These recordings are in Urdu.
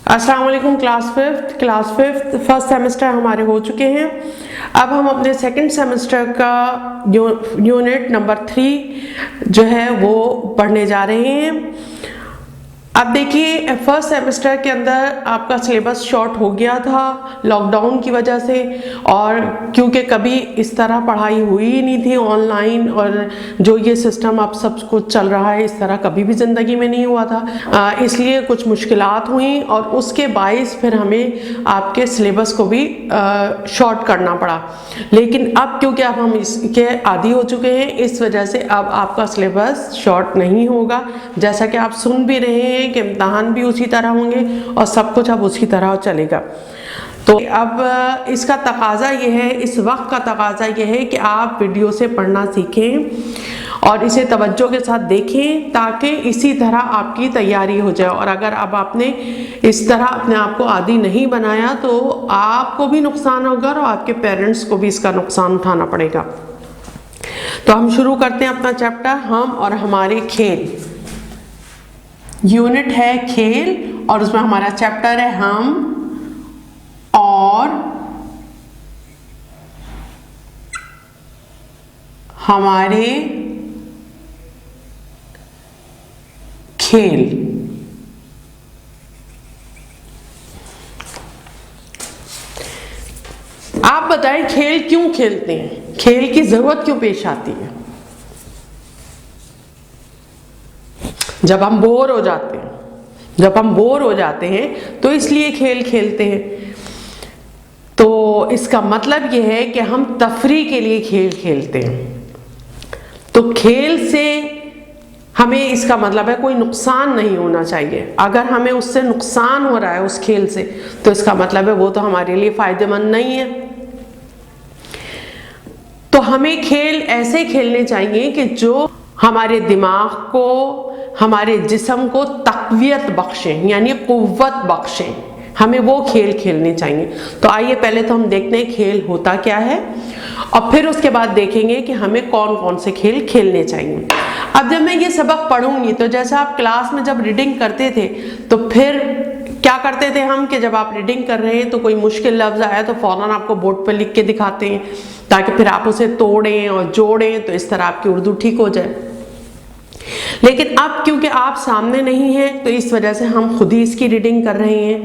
السلام علیکم کلاس ففتھ فرسٹ سیمسٹر ہمارے ہو چکے ہیں. اب ہم اپنے سیکنڈ سیمسٹر کا یونٹ نمبر 3 جو ہے وہ پڑھنے جا رہے ہیں. اب دیکھیے فرسٹ سیمسٹر کے اندر آپ کا سلیبس شارٹ ہو گیا تھا لاک ڈاؤن کی وجہ سے, اور کیونکہ کبھی اس طرح پڑھائی ہوئی ہی نہیں تھی آن لائن, اور جو یہ سسٹم اب سب کچھ چل رہا ہے اس طرح کبھی بھی زندگی میں نہیں ہوا تھا. اس لیے کچھ مشکلات ہوئیں اور اس کے باعث پھر ہمیں آپ کے سلیبس کو بھی شارٹ کرنا پڑا. لیکن اب کیونکہ اب ہم اس کے عادی ہو چکے ہیں اس وجہ سے اب آپ کا سلیبس شارٹ نہیں ہوگا. جیسا کہ آپ سن بھی رہے ہیں کہ امتحان بھی اسی طرح ہوں گے اور سب کچھ اب اسی طرح چلے گا. تو اب اس کا تقاضا یہ ہے, اس وقت کا تقاضا یہ ہے کہ آپ ویڈیو سے پڑھنا سیکھیں اور اسے توجہ کے ساتھ دیکھیں تاکہ اسی طرح آپ کی تیاری ہو جائے. اور اگر اب آپ نے اس طرح اپنے آپ کو عادی نہیں بنایا تو آپ کو بھی نقصان ہوگا اور آپ کے پیرنٹس کو بھی اس کا نقصان اٹھانا پڑے گا. تو ہم شروع کرتے ہیں اپنا چیپٹر ہم اور ہمارے کھیل. یونٹ ہے کھیل اور اس میں ہمارا چیپٹر ہے ہم اور ہمارے کھیل. آپ بتائیں کھیل کیوں کھیلتے ہیں, کھیل کی ضرورت کیوں پیش آتی ہے؟ جب ہم بور ہو جاتے ہیں تو اس لیے کھیل کھیلتے ہیں. تو اس کا مطلب یہ ہے کہ ہم تفریح کے لیے کھیل کھیلتے ہیں. تو کھیل سے ہمیں اس کا مطلب ہے کوئی نقصان نہیں ہونا چاہیے. اگر ہمیں اس سے نقصان ہو رہا ہے اس کھیل سے تو اس کا مطلب ہے وہ تو ہمارے لیے فائدہ مند نہیں ہے. تو ہمیں کھیل ایسے کھیلنے چاہیے کہ جو ہمارے دماغ کو, ہمارے جسم کو تقویت بخشیں, یعنی قوت بخشیں. ہمیں وہ کھیل کھیلنے چاہیے. تو آئیے پہلے تو ہم دیکھتے ہیں کھیل ہوتا کیا ہے اور پھر اس کے بعد دیکھیں گے کہ ہمیں کون کون سے کھیل کھیلنے چاہیے. اب جب میں یہ سبق پڑھوں گی تو جیسا آپ کلاس میں جب ریڈنگ کرتے تھے تو پھر کیا کرتے تھے ہم کہ جب آپ ریڈنگ کر رہے ہیں تو کوئی مشکل لفظ آیا تو فوراً آپ کو بورڈ پہ لکھ کے دکھاتے ہیں تاکہ پھر آپ اسے توڑیں اور جوڑیں تو اس طرح آپ کی اردو ٹھیک ہو جائے. لیکن اب کیونکہ آپ سامنے نہیں ہیں تو اس وجہ سے ہم خود ہی اس کی ریڈنگ کر رہے ہیں.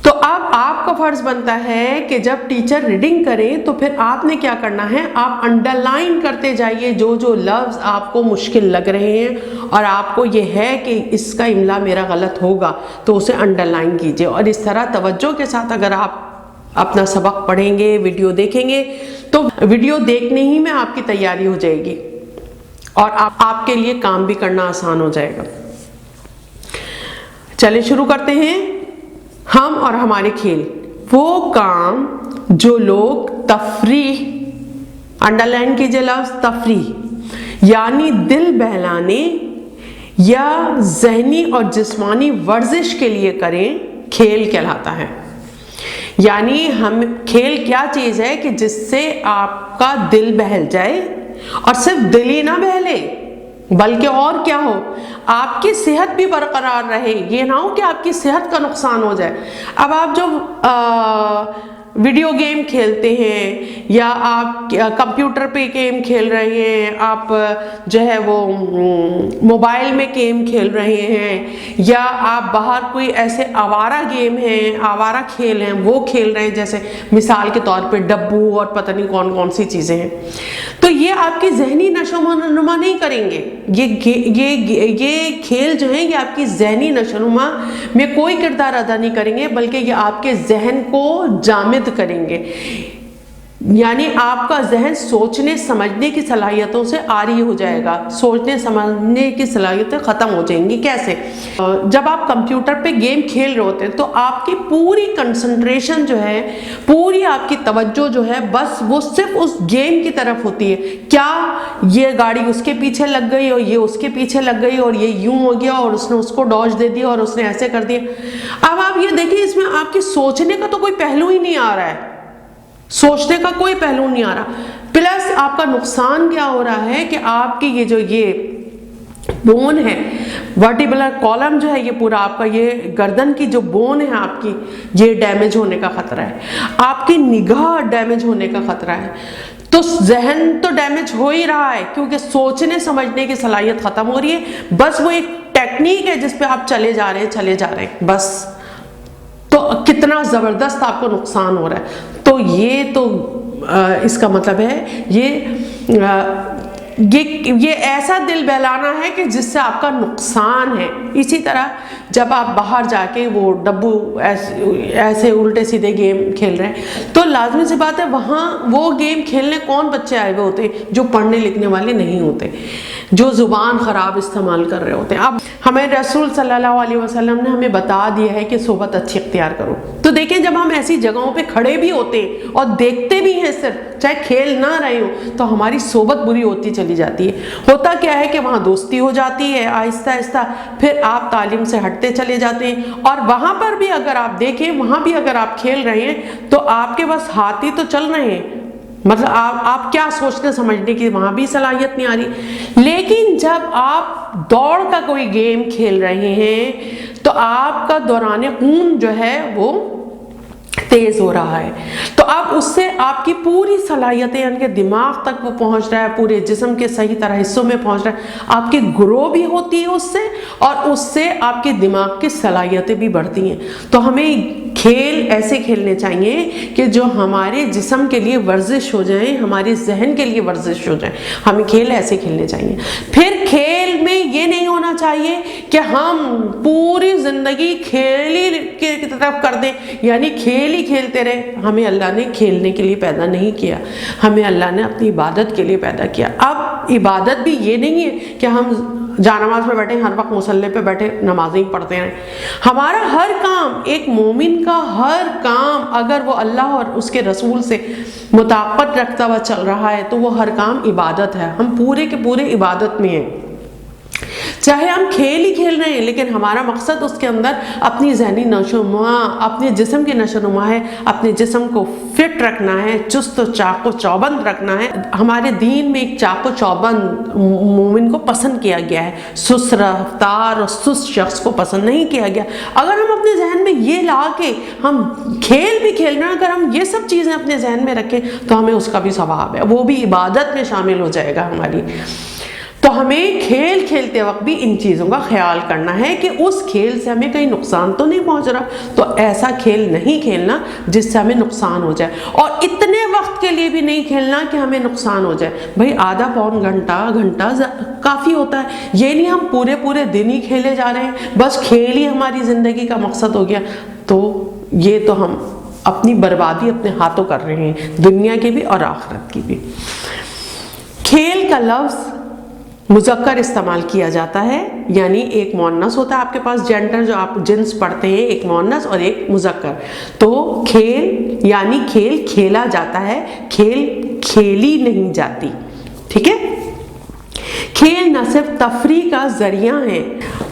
تو اب آپ کا فرض بنتا ہے کہ جب ٹیچر ریڈنگ کریں تو پھر آپ نے کیا کرنا ہے, آپ انڈر لائن کرتے جائیے جو جو لفظ آپ کو مشکل لگ رہے ہیں اور آپ کو یہ ہے کہ اس کا املا میرا غلط ہوگا تو اسے انڈر لائن کیجیے. اور اس طرح توجہ کے ساتھ اگر آپ اپنا سبق پڑھیں گے, ویڈیو دیکھیں گے تو ویڈیو دیکھنے ہی میں آپ کی تیاری ہو جائے گی اور آپ کے لیے کام بھی کرنا آسان ہو جائے گا. چلیں شروع کرتے ہیں. ہم اور ہمارے کھیل, وہ کام جو لوگ تفریح, انڈر لائن کیجئے لفظ تفریح, یعنی دل بہلانے یا ذہنی اور جسمانی ورزش کے لیے کریں, کھیل کہلاتا ہے. یعنی ہم کھیل کیا چیز ہے کہ جس سے آپ کا دل بہل جائے, اور صرف دل ہی نہ بہلے بلکہ اور کیا ہو, آپ کی صحت بھی برقرار رہے. یہ نہ ہو کہ آپ کی صحت کا نقصان ہو جائے. اب آپ جو ویڈیو گیم کھیلتے ہیں یا آپ کمپیوٹر پہ گیم کھیل رہے ہیں, آپ جو ہے وہ موبائل میں گیم کھیل رہے ہیں, یا آپ باہر کوئی ایسے آوارہ گیم ہیں, آوارہ کھیل ہیں وہ کھیل رہے ہیں, جیسے مثال کے طور پہ ڈبو اور پتہ نہیں کون کون سی چیزیں ہیں, تو یہ آپ کی ذہنی نشو و نما نہیں کریں گے. یہ کھیل جو ہیں یہ آپ کی ذہنی نشو و نما میں کوئی کردار ادا نہیں کریں گے بلکہ یہ آپ کے ذہن کو جامد کریں گے. یعنی آپ کا ذہن سوچنے سمجھنے کی صلاحیتوں سے عاری ہو جائے گا, سوچنے سمجھنے کی صلاحیتیں ختم ہو جائیں گی. کیسے؟ جب آپ کمپیوٹر پہ گیم کھیل رہے ہوتے ہیں تو آپ کی پوری کنسنٹریشن جو ہے, پوری آپ کی توجہ جو ہے بس وہ صرف اس گیم کی طرف ہوتی ہے. کیا یہ گاڑی اس کے پیچھے لگ گئی اور یہ اس کے پیچھے لگ گئی اور یہ یوں ہو گیا اور اس نے اس کو ڈاج دے دیا اور اس نے ایسے کر دیا. اب آپ یہ دیکھیں اس میں آپ کی سوچنے کا تو کوئی پہلو ہی نہیں آ رہا ہے, سوچنے کا کوئی پہلو نہیں آ رہا. پلس آپ کا نقصان کیا ہو رہا ہے کہ آپ کی یہ جو یہ بون ہے ورٹیبولر کالم جو ہے یہ پورا آپ کا یہ گردن کی جو بون ہے آپ کی یہ ڈیمیج ہونے کا خطرہ ہے، آپ کی نگاہ ڈیمیج ہونے کا خطرہ ہے، تو ذہن تو ڈیمیج ہو ہی رہا ہے کیونکہ سوچنے سمجھنے کی صلاحیت ختم ہو رہی ہے، بس وہ ایک ٹیکنیک ہے جس پہ آپ چلے جا رہے ہیں بس، تو کتنا زبردست آپ کو نقصان ہو رہا ہے۔ تو یہ تو اس کا مطلب ہے یہ ایسا دل بہلانا ہے کہ جس سے آپ کا نقصان ہے۔ اسی طرح جب آپ باہر جا کے وہ ڈبو ایسے الٹے سیدھے گیم کھیل رہے ہیں تو لازمی سی بات ہے وہاں وہ گیم کھیلنے کون بچے آئے ہوئے ہوتے ہیں؟ جو پڑھنے لکھنے والے نہیں ہوتے، جو زبان خراب استعمال کر رہے ہوتے ہیں۔ اب ہمیں رسول صلی اللہ علیہ وسلم نے ہمیں بتا دیا ہے کہ صحبت اچھی اختیار کرو، تو دیکھیں جب ہم ایسی جگہوں پہ کھڑے بھی ہوتے ہیں اور دیکھتے بھی ہیں صرف، چاہے کھیل نہ رہے ہوں، تو ہماری صحبت بری ہوتی چلی جاتی ہے۔ ہوتا کیا ہے کہ وہاں دوستی ہو جاتی ہے آہستہ آہستہ، پھر آپ تعلیم سے ہٹتے چلے جاتے ہیں، اور وہاں پر بھی اگر آپ دیکھیں، وہاں بھی اگر آپ کھیل رہے ہیں تو آپ کے بس ہاتھ ہی تو چل رہے ہیں، مطلب آپ کیا سوچنے سمجھنے کی وہاں بھی صلاحیت نہیں آ رہی۔ لیکن جب آپ دوڑ کا کوئی گیم کھیل رہے ہیں تو آپ کا دوران خون جو ہے وہ تیز ہو رہا ہے، تو اب اس سے آپ کی پوری صلاحیتیں یعنی کہ دماغ تک وہ پہنچ رہا ہے، پورے جسم کے صحیح طرح حصوں میں پہنچ رہا ہے، آپ کی گرو بھی ہوتی ہے اس سے، اور اس سے آپ کے دماغ کی صلاحیتیں بھی بڑھتی ہیں۔ تو ہمیں کھیل ایسے کھیلنے چاہیے کہ جو ہمارے جسم کے لیے ورزش ہو جائیں، ہمارے ذہن کے لیے ورزش ہو جائیں، ہمیں کھیل ایسے کھیلنے چاہیے۔ پھر کھیل میں یہ نہیں ہونا چاہیے کہ ہم پوری زندگی کھیل ہی کی طرف کر دیں، یعنی کھیل ہی کھیلتے رہے۔ ہمیں اللہ نے کھیلنے کے لیے پیدا نہیں کیا، ہمیں اللہ نے اپنی عبادت کے لیے پیدا کیا۔ اب عبادت بھی یہ نہیں ہے کہ ہم جانماز پہ بیٹھے ہر وقت مصلی پہ بیٹھے نمازیں پڑھتے ہیں۔ ہمارا ہر کام، ایک مومن کا ہر کام اگر وہ اللہ اور اس کے رسول سے مطابقت رکھتا ہوا چل رہا ہے تو وہ ہر کام عبادت ہے، ہم پورے کے پورے عبادت میں ہیں۔ چاہے ہم کھیل ہی کھیل رہے ہیں لیکن ہمارا مقصد اس کے اندر اپنی ذہنی نشوونما، اپنے جسم کی نشوونما ہے، اپنے جسم کو فٹ رکھنا ہے، چست و چاق و چوبند رکھنا ہے۔ ہمارے دین میں ایک چاق و چوبند مومن کو پسند کیا گیا ہے، سست رفتار اور سست شخص کو پسند نہیں کیا گیا۔ اگر ہم اپنے ذہن میں یہ لا کے ہم کھیل بھی کھیل رہے ہیں، اگر ہم یہ سب چیزیں اپنے ذہن میں رکھیں تو ہمیں اس کا بھی ثواب ہے، وہ بھی عبادت میں شامل ہو جائے گا ہماری۔ تو ہمیں کھیل کھیلتے وقت بھی ان چیزوں کا خیال کرنا ہے کہ اس کھیل سے ہمیں کہیں نقصان تو نہیں پہنچ رہا، تو ایسا کھیل نہیں کھیلنا جس سے ہمیں نقصان ہو جائے، اور اتنے وقت کے لیے بھی نہیں کھیلنا کہ ہمیں نقصان ہو جائے۔ بھئی آدھا پون گھنٹہ کافی ہوتا ہے، یہ نہیں ہم پورے دن ہی کھیلے جا رہے ہیں، بس کھیل ہی ہماری زندگی کا مقصد ہو گیا، تو یہ تو ہم اپنی بربادی اپنے ہاتھوں کر رہے ہیں، دنیا کی بھی اور آخرت کی بھی۔ کھیل کا لفظ مذکر استعمال کیا جاتا ہے، یعنی ایک مؤنث ہوتا ہے آپ کے پاس، جینڈر جو آپ جنس پڑھتے ہیں، ایک مؤنث اور ایک مذکر۔ تو کھیل یعنی کھیل کھیلا جاتا ہے، کھیل کھیلی نہیں جاتی، ٹھیک ہے۔ کھیل نہ صرف تفریح کا ذریعہ ہے،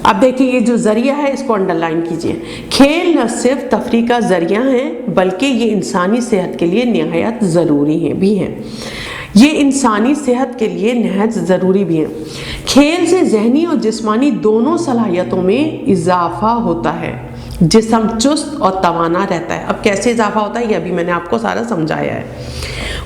اب دیکھیں یہ جو ذریعہ ہے اس کو انڈر لائن کیجئے، کھیل نہ صرف تفریح کا ذریعہ ہے بلکہ یہ انسانی صحت کے لیے نہایت ضروری بھی ہے، یہ انسانی صحت کے لیے نہایت ضروری بھی ہے۔ کھیل سے ذہنی اور جسمانی دونوں صلاحیتوں میں اضافہ ہوتا ہے، جسم چست اور توانا رہتا ہے۔ اب کیسے اضافہ ہوتا ہے یہ ابھی میں نے آپ کو سارا سمجھایا ہے۔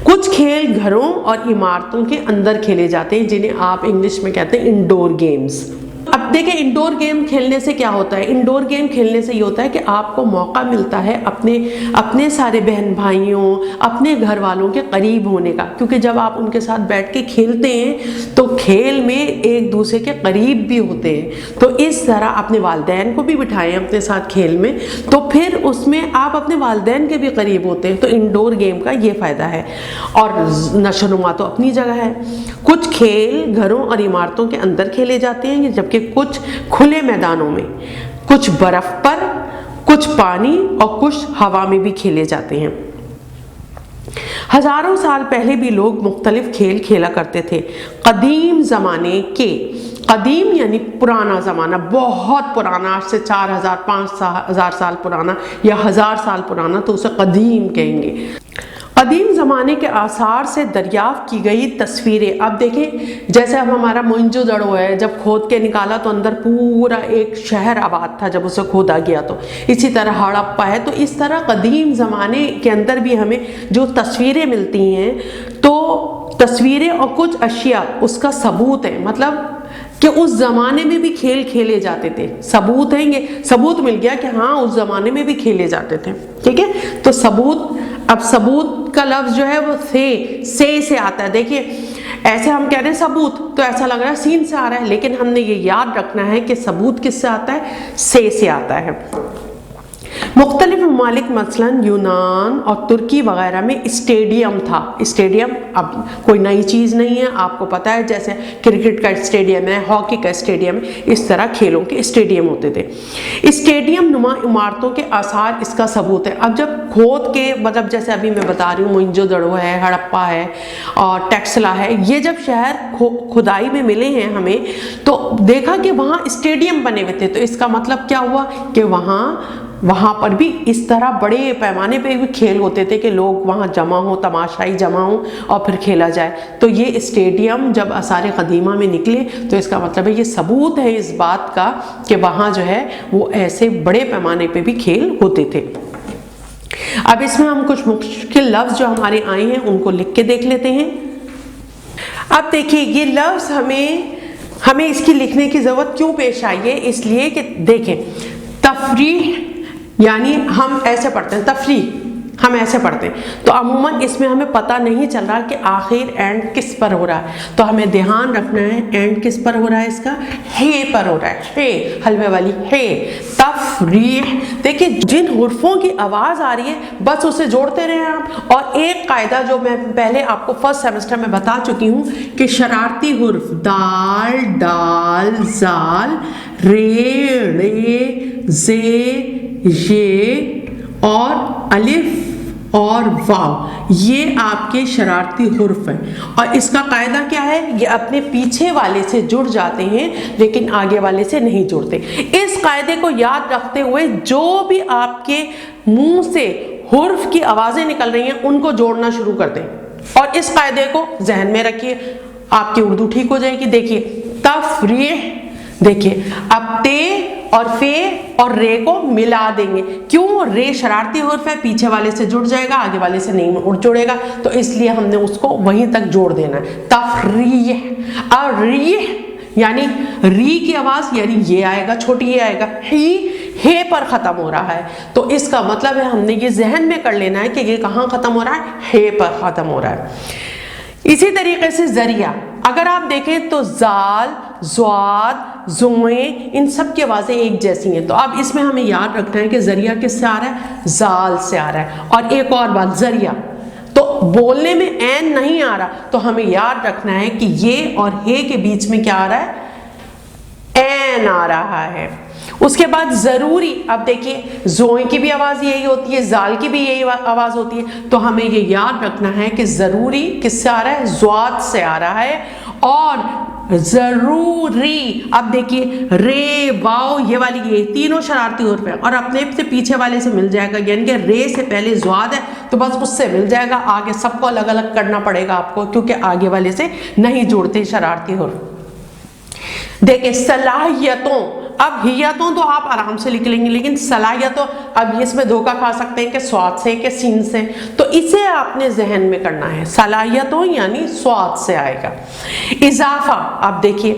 کچھ کھیل گھروں اور عمارتوں کے اندر کھیلے جاتے ہیں جنہیں آپ انگلش میں کہتے ہیں انڈور گیمز۔ اب دیکھیں انڈور گیم کھیلنے سے کیا ہوتا ہے، انڈور گیم کھیلنے سے یہ ہوتا ہے کہ آپ کو موقع ملتا ہے اپنے سارے بہن بھائیوں، اپنے گھر والوں کے قریب ہونے کا، کیونکہ جب آپ ان کے ساتھ بیٹھ کے کھیلتے ہیں تو کھیل میں ایک دوسرے کے قریب بھی ہوتے ہیں، تو اس طرح اپنے والدین کو بھی بٹھائیں اپنے ساتھ کھیل میں، تو پھر اس میں آپ اپنے والدین کے بھی قریب ہوتے ہیں، تو انڈور گیم کا یہ فائدہ ہے۔ اور نشو و نما تو اپنی جگہ ہے۔ کچھ کھیل گھروں اور عمارتوں کے اندر کھیلے جاتے ہیں جبکہ کچھ کھلے میدانوں میں، کچھ برف پر، کچھ پانی اور کچھ ہوا میں بھی کھیلے جاتے ہیں۔ ہزاروں سال پہلے بھی لوگ مختلف کھیل کھیلا کرتے تھے۔ قدیم زمانے کے، قدیم یعنی پرانا زمانہ، بہت پرانا، آج سے 4000 5000 سال پرانا یا 1000 سال پرانا، تو اسے قدیم کہیں گے۔ قدیم زمانے کے آثار سے دریافت کی گئی تصویریں. اب دیکھیں جیسے اب ہمارا موئنجو دڑو ہے، جب کھود کے نکالا تو اندر پورا ایک شہر آباد تھا جب اسے کھودا گیا. تو اسی طرح ہڑپا ہے. تو اس طرح قدیم زمانے کے اندر بھی ہمیں جو تصویریں ملتی ہیں تو تصویریں اور کچھ اشیاء اس کا ثبوت ہے، مطلب کہ اس زمانے میں بھی کھیل کھیلے جاتے تھے. ثبوت ہے، یہ ثبوت مل گیا کہ ہاں اس زمانے میں بھی کھیلے جاتے تھے. ٹھیک ہے، تو ثبوت. اب ثبوت کا لفظ جو ہے وہ سے آتا ہے. دیکھیے ایسے ہم کہہ رہے ہیں ثبوت تو ایسا لگ رہا ہے سین سے آ رہا ہے، لیکن ہم نے یہ یاد رکھنا ہے کہ ثبوت کس سے آتا ہے؟ سے آتا ہے. مختلف ممالک مثلا یونان اور ترکی وغیرہ میں اسٹیڈیم تھا. اسٹیڈیم اب کوئی نئی چیز نہیں ہے، آپ کو پتہ ہے جیسے کرکٹ کا اسٹیڈیم ہے، ہاکی کا اسٹیڈیم ہے، اس طرح کھیلوں کے اسٹیڈیم ہوتے تھے. اسٹیڈیم نما عمارتوں کے آثار اس کا ثبوت ہے. اب جب کھود کے مطلب جیسے ابھی میں بتا رہی ہوں موئنجو دڑو ہے، ہڑپا ہے اور ٹیکسلا ہے، یہ جب شہر کھدائی میں ملے ہیں ہمیں تو دیکھا کہ وہاں اسٹیڈیم بنے ہوئے تھے. تو اس کا مطلب کیا ہوا کہ وہاں پر بھی اس طرح بڑے پیمانے پہ بھی کھیل ہوتے تھے کہ لوگ وہاں جمع ہوں، تماشائی جمع ہوں اور پھر کھیلا جائے. تو یہ اسٹیڈیم جب آثار قدیمہ میں نکلے تو اس کا مطلب ہے یہ ثبوت ہے اس بات کا کہ وہاں جو ہے وہ ایسے بڑے پیمانے پہ بھی کھیل ہوتے تھے. اب اس میں ہم کچھ مشکل لفظ جو ہمارے آئے ہیں ان کو لکھ کے دیکھ لیتے ہیں. اب دیکھیے یہ لفظ ہمیں اس کی لکھنے کی ضرورت کیوں پیش آئی ہے؟ اس لیے کہ دیکھیں تفریح یعنی ہم ایسے پڑھتے ہیں، تفریح ہم ایسے پڑھتے ہیں تو عموماً اس میں ہمیں پتہ نہیں چل رہا کہ آخر اینڈ کس پر ہو رہا ہے. تو ہمیں دھیان رکھنا ہے اینڈ کس پر ہو رہا ہے، اس کا ہے پر ہو رہا ہے، ہے حلوے والی ہے. تفریح دیکھیں جن حرفوں کی آواز آ رہی ہے بس اسے جوڑتے رہیں آپ. اور ایک قاعدہ جو میں پہلے آپ کو فرسٹ سیمسٹر میں بتا چکی ہوں کہ شرارتی حرف دال، ڈال، زال، رے، ڑے، زے، یہ اور الف اور واو یہ آپ کے شرارتی حرف ہیں. اور اس کا قاعدہ کیا ہے؟ یہ اپنے پیچھے والے سے جڑ جاتے ہیں لیکن آگے والے سے نہیں جڑتے. اس قاعدے کو یاد رکھتے ہوئے جو بھی آپ کے منہ سے حرف کی آوازیں نکل رہی ہیں ان کو جوڑنا شروع کر دیں اور اس قاعدے کو ذہن میں رکھیے، آپ کی اردو ٹھیک ہو جائے گی. دیکھیے تفریح، دیکھیے اب تے اور فے اور رے کو ملا دیں گے. کیوں؟ رے شرارتی حرف ہے، پیچھے والے سے جڑ جائے گا، آگے والے سے نہیں جڑے گا، تو اس لیے ہم نے اس کو وہیں تک جوڑ دینا ہے. تفریح. اور ریح یعنی ری کی آواز یعنی یہ آئے گا، چھوٹی یہ آئے گا. ہے پر ختم ہو رہا ہے تو اس کا مطلب ہے ہم نے یہ ذہن میں کر لینا ہے کہ یہ کہاں ختم ہو رہا ہے؟ ہے پر ختم ہو رہا ہے. اسی طریقے سے ذریعہ اگر آپ دیکھیں تو زال، زواد، زوئیں ان سب کی آوازیں ایک جیسی ہیں. تو اب اس میں ہمیں یاد رکھنا ہے کہ ذریعہ کس سے آ رہا ہے؟ زال سے آ رہا ہے. اور ایک اور بات، ذریعہ تو بولنے میں عین نہیں آ رہا تو ہمیں یاد رکھنا ہے کہ یہ اور ہے کے بیچ میں کیا آ رہا ہے؟ عین آ رہا ہے. اس کے بعد ضروری، اب دیکھیے زوئیں کی بھی آواز یہی ہوتی ہے، زال کی بھی یہی آواز ہوتی ہے، تو ہمیں یہ یاد رکھنا ہے کہ ضروری کس سے آ رہا ہے؟ زواد سے آ رہا ہے. اور ضروری اب دیکھیے رے، واو، یہ والی یہ تینوں شرارتی حرف ہیں اور اپنے سے پیچھے والے سے مل جائے گا، یعنی کہ رے سے پہلے زواد ہے تو بس اس سے مل جائے گا. آگے سب کو الگ الگ کرنا پڑے گا آپ کو کیونکہ آگے والے سے نہیں جوڑتے شرارتی حرف. دیکھیں صلاحیتوں، اب ہیتوں تو آپ آرام سے لکھ لیں گے لیکن صلاحیتوں اب اس میں دھوکہ کھا سکتے ہیں کہ سواد سے کہ سین سے، تو اسے آپ نے ذہن میں کرنا ہے. صلاحیتوں یعنی سواد سے آئے گا. اضافہ، اب دیکھیے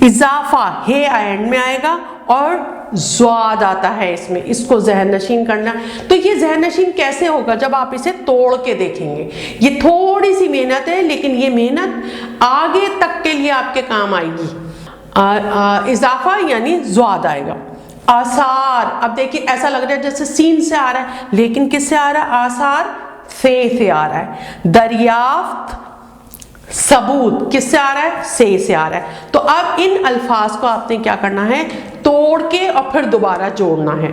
اضافہ ہے اینڈ میں آئے گا اور زواد آتا ہے اس میں، اس کو ذہن نشین کرنا. تو یہ ذہن نشین کیسے ہوگا؟ جب آپ اسے توڑ کے دیکھیں گے. یہ تھوڑی سی محنت ہے لیکن یہ محنت آگے تک کے لیے آپ کے کام آئے گی. اضافہ یعنی زواد آئے گا. آثار، اب دیکھیے ایسا لگ رہا ہے جیسے سین سے آ رہا ہے لیکن کس سے آ رہا ہے؟ آثار سے آ رہا ہے. دریافت، ثبوت کس سے آ رہا ہے؟ سے آ رہا ہے. تو اب ان الفاظ کو آپ نے کیا کرنا ہے؟ توڑ کے اور پھر دوبارہ جوڑنا ہے.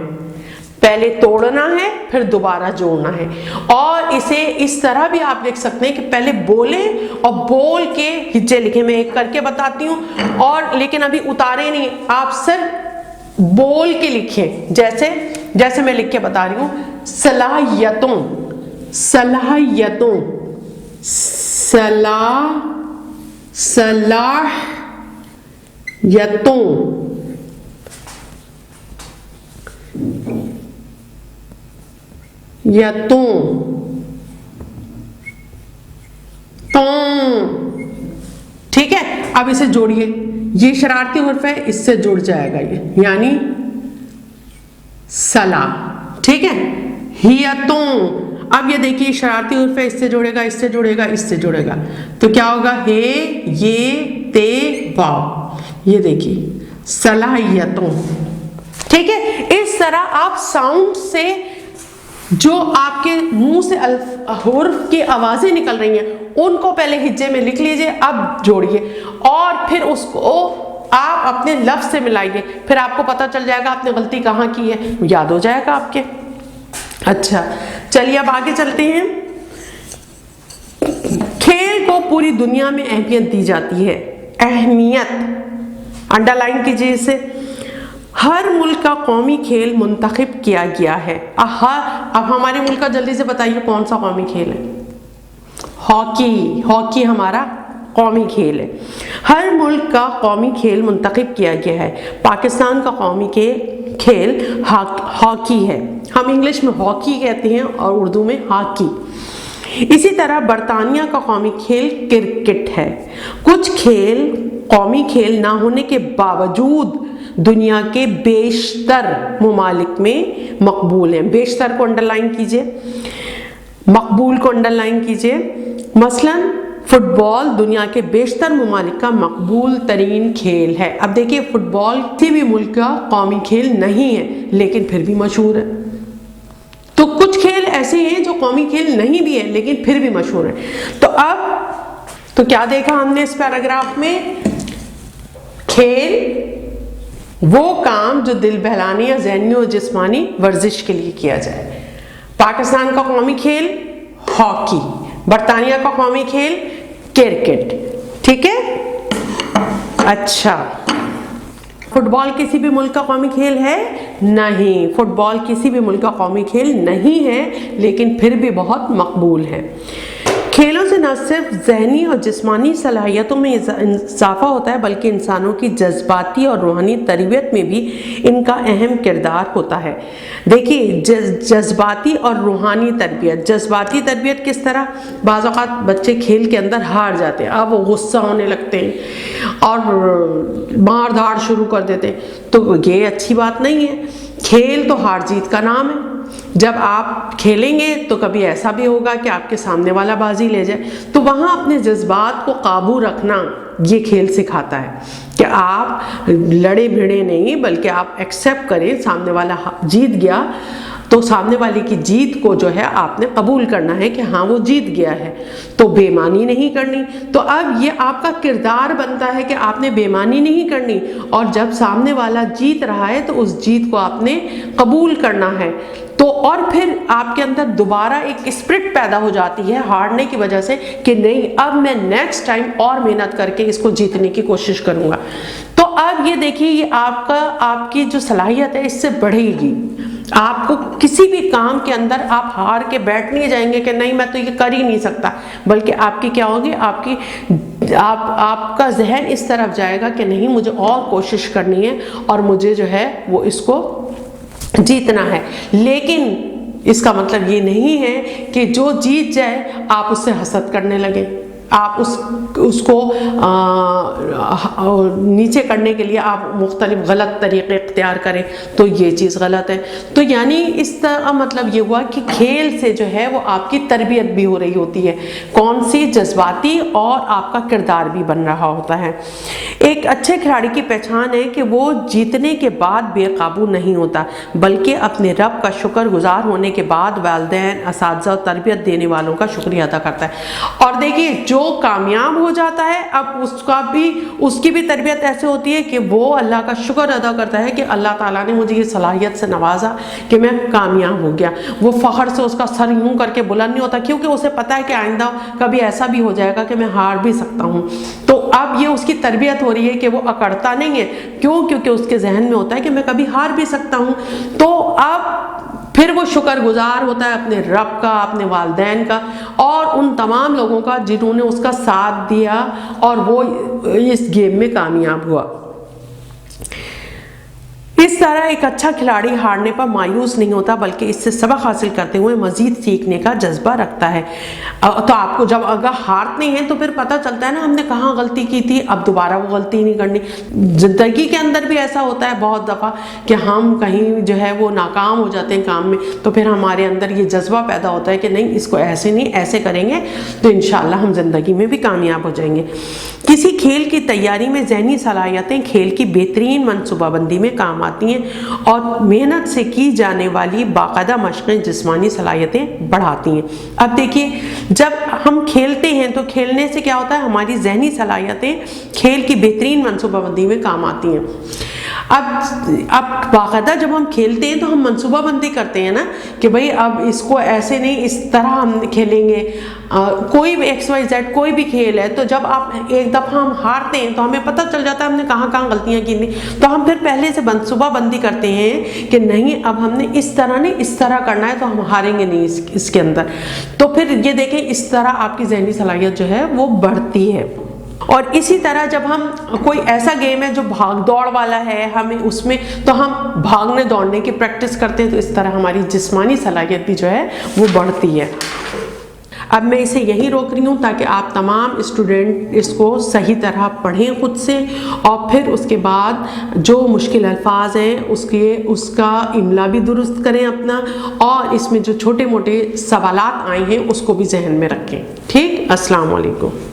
پہلے توڑنا ہے پھر دوبارہ جوڑنا ہے. اور اسے اس طرح بھی آپ لکھ سکتے ہیں کہ پہلے بولیں اور بول کے ہجے لکھیں. میں ایک کر کے بتاتی ہوں اور لیکن ابھی اتارے نہیں، آپ صرف بول کے لکھیں. جیسے میں لکھ کے بتا رہی ہوں، صلاحیتوں صلاحیتوں، صلاحیتوں، ٹھیک ہے. اب اسے جوڑیے، یہ شرارتی حرف ہے، اس سے جڑ جائے گا یہ، یعنی صلاح. ٹھیک ہے. ہیتوں، اب یہ دیکھیے شرارتی حرف ہے، اس سے جوڑے گا، اس سے جوڑے گا، اس سے جوڑے گا، تو کیا ہوگا؟ ہے، یہ، تے، واو. یہ دیکھیے صلاحیتوں. ٹھیک ہے. اس طرح آپ ساؤنڈ سے جو آپ کے منہ سے حرف کی آوازیں نکل رہی ہیں ان کو پہلے ہجے میں لکھ لیجئے، اب جوڑیے اور پھر اس کو آپ اپنے لفظ سے ملائیے، پھر آپ کو پتہ چل جائے گا آپ نے غلطی کہاں کی ہے، یاد ہو جائے گا آپ کے. اچھا چلیے اب آگے چلتے ہیں. کھیل کو پوری دنیا میں اہمیت دی جاتی ہے. اہمیت انڈر لائن کیجیے اسے. ہر ملک کا قومی کھیل منتخب کیا گیا ہے. اب ہمارے ملک کا جلدی سے بتائیے کون سا قومی کھیل ہے؟ ہاکی. ہاکی ہمارا قومی کھیل ہے. ہر ملک کا قومی کھیل منتخب کیا گیا ہے. پاکستان کا قومی کھیل ہاکی ہے. ہم انگلش میں ہاکی کہتے ہیں اور اردو میں ہاکی. اسی طرح برطانیہ کا قومی کھیل کرکٹ ہے. کچھ کھیل قومی کھیل نہ ہونے کے باوجود دنیا کے بیشتر ممالک میں مقبول ہیں. بیشتر کو انڈر لائن کیجئے، مقبول کو انڈر لائن کیجئے. مثلا فٹ بال دنیا کے بیشتر ممالک کا مقبول ترین کھیل ہے. اب دیکھیے فٹ بال کسی بھی ملک کا قومی کھیل نہیں ہے لیکن پھر بھی مشہور ہے. تو کچھ کھیل ایسے ہیں جو قومی کھیل نہیں بھی ہیں لیکن پھر بھی مشہور ہیں. تو اب تو کیا دیکھا ہم نے اس پیراگراف میں؟ کھیل وہ کام جو دل بہلانے یا ذہنی اور جسمانی ورزش کے لیے کیا جائے. پاکستان کا قومی کھیل ہاکی، برطانیہ کا قومی کھیل کرکٹ. ٹھیک ہے. اچھا فٹ بال کسی بھی ملک کا قومی کھیل ہے؟ نہیں، فٹ بال کسی بھی ملک کا قومی کھیل نہیں ہے لیکن پھر بھی بہت مقبول ہے. کھیلوں سے نہ صرف ذہنی اور جسمانی صلاحیتوں میں اضافہ ہوتا ہے بلکہ انسانوں کی جذباتی اور روحانی تربیت میں بھی ان کا اہم کردار ہوتا ہے. دیکھیے جذباتی اور روحانی تربیت. جذباتی تربیت کس طرح؟ بعض اوقات بچے کھیل کے اندر ہار جاتے ہیں، اب وہ غصہ ہونے لگتے ہیں اور مار دھاڑ شروع کر دیتے ہیں، تو یہ اچھی بات نہیں ہے. کھیل تو ہار جیت کا نام ہے. جب آپ کھیلیں گے تو کبھی ایسا بھی ہوگا کہ آپ کے سامنے والا بازی لے جائے، تو وہاں اپنے جذبات کو قابو رکھنا یہ کھیل سکھاتا ہے کہ آپ لڑے بھیڑے نہیں بلکہ آپ ایکسیپٹ کریں. سامنے والا جیت گیا تو سامنے والے کی جیت کو جو ہے آپ نے قبول کرنا ہے کہ ہاں وہ جیت گیا ہے، تو بے ایمانی نہیں کرنی. تو اب یہ آپ کا کردار بنتا ہے کہ آپ نے بے ایمانی نہیں کرنی، اور جب سامنے والا جیت رہا ہے تو اس جیت کو آپ نے قبول کرنا ہے. تو اور پھر آپ کے اندر دوبارہ ایک اسپرٹ پیدا ہو جاتی ہے ہارنے کی وجہ سے کہ نہیں، اب میں نیکسٹ ٹائم اور محنت کر کے اس کو جیتنے کی کوشش کروں گا. تو اب یہ دیکھیے یہ آپ کی جو صلاحیت ہے اس سے بڑھے گی. آپ کو کسی بھی کام کے اندر آپ ہار کے بیٹھ نہیں جائیں گے کہ نہیں میں تو یہ کر ہی نہیں سکتا، بلکہ آپ کی کیا ہوگی، آپ کا ذہن اس طرف جائے گا کہ نہیں مجھے اور کوشش کرنی ہے اور مجھے جو ہے وہ اس کو جیتنا ہے. لیکن اس کا مطلب یہ نہیں ہے کہ جو جیت جائے آپ اس سے حسد کرنے لگیں، آپ اس کو نیچے کرنے کے لیے آپ مختلف غلط طریقے اختیار کریں، تو یہ چیز غلط ہے. تو یعنی اس طرح مطلب یہ ہوا کہ کھیل سے جو ہے وہ آپ کی تربیت بھی ہو رہی ہوتی ہے، کون سی جذباتی، اور آپ کا کردار بھی بن رہا ہوتا ہے. ایک اچھے کھلاڑی کی پہچان ہے کہ وہ جیتنے کے بعد بے قابو نہیں ہوتا بلکہ اپنے رب کا شکر گزار ہونے کے بعد والدین، اساتذہ اور تربیت دینے والوں کا شکریہ ادا کرتا ہے. اور دیکھیے جو کامیاب ہو جاتا ہے اب اس کی بھی تربیت ایسے ہوتی ہے کہ وہ اللہ کا شکر ادا کرتا ہے کہ اللہ تعالیٰ نے مجھے یہ صلاحیت سے نوازا کہ میں کامیاب ہو گیا. وہ فخر سے اس کا سر یوں کر کے بلند نہیں ہوتا کیونکہ اسے پتا ہے کہ آئندہ کبھی ایسا بھی ہو جائے گا کہ میں ہار بھی سکتا ہوں. تو اب یہ اس کی تربیت ہو رہی ہے کہ وہ اکڑتا نہیں ہے. کیوں؟ کیونکہ اس کے ذہن میں ہوتا ہے کہ میں کبھی ہار بھی سکتا ہوں. تو اب پھر وہ شکر گزار ہوتا ہے اپنے رب کا، اپنے والدین کا اور ان تمام لوگوں کا جنہوں نے اس کا ساتھ دیا اور وہ اس گیم میں کامیاب ہوا۔ اس طرح ایک اچھا کھلاڑی ہارنے پر مایوس نہیں ہوتا بلکہ اس سے سبق حاصل کرتے ہوئے مزید سیکھنے کا جذبہ رکھتا ہے۔ تو آپ کو جب اگر ہارتے ہیں تو پھر پتہ چلتا ہے نا ہم نے کہاں غلطی کی تھی، اب دوبارہ وہ غلطی نہیں کرنی۔ زندگی کے اندر بھی ایسا ہوتا ہے بہت دفعہ کہ ہم کہیں جو ہے وہ ناکام ہو جاتے ہیں کام میں، تو پھر ہمارے اندر یہ جذبہ پیدا ہوتا ہے کہ نہیں اس کو ایسے نہیں ایسے کریں گے تو انشاءاللہ ہم زندگی میں بھی کامیاب ہو جائیں گے۔ کسی کھیل کی تیاری میں ذہنی صلاحیتیں کھیل کی بہترین منصوبہ بندی میں کام آتی ہیں اور محنت سے کی جانے والی باقاعدہ مشقیں جسمانی صلاحیتیں بڑھاتی ہیں۔ اب دیکھیے جب ہم کھیلتے ہیں تو کھیلنے سے کیا ہوتا ہے، ہماری ذہنی صلاحیتیں کھیل کی بہترین منصوبہ بندی میں کام آتی ہیں۔ اب باقاعدہ جب ہم کھیلتے ہیں تو ہم منصوبہ بندی کرتے ہیں نا کہ بھئی اب اس کو ایسے نہیں اس طرح ہم کھیلیں گے۔ کوئی بھی ایکس وائی زیڈ کوئی بھی کھیل ہے تو جب آپ ایک دفعہ ہم ہارتے ہیں تو ہمیں پتہ چل جاتا ہے ہم نے کہاں کہاں غلطیاں کی تھیں، تو ہم پھر پہلے سے منصوبہ بندی کرتے ہیں کہ نہیں اب ہم نے اس طرح نہیں اس طرح کرنا ہے تو ہم ہاریں گے نہیں اس کے اندر۔ تو پھر یہ دیکھیں اس طرح آپ کی ذہنی صلاحیت جو ہے وہ بڑھتی ہے۔ اور اسی طرح جب ہم کوئی ایسا گیم ہے جو بھاگ دوڑ والا ہے ہمیں اس میں تو ہم بھاگنے دوڑنے کی پریکٹس کرتے ہیں تو اس طرح ہماری جسمانی صلاحیت بھی جو ہے وہ بڑھتی ہے۔ اب میں اسے یہیں روک رہی ہوں تاکہ آپ تمام اسٹوڈنٹ اس کو صحیح طرح پڑھیں خود سے اور پھر اس کے بعد جو مشکل الفاظ ہیں اس کا املا بھی درست کریں اپنا، اور اس میں جو چھوٹے موٹے سوالات آئے ہیں اس کو بھی ذہن میں رکھیں۔ ٹھیک، السلام علیکم۔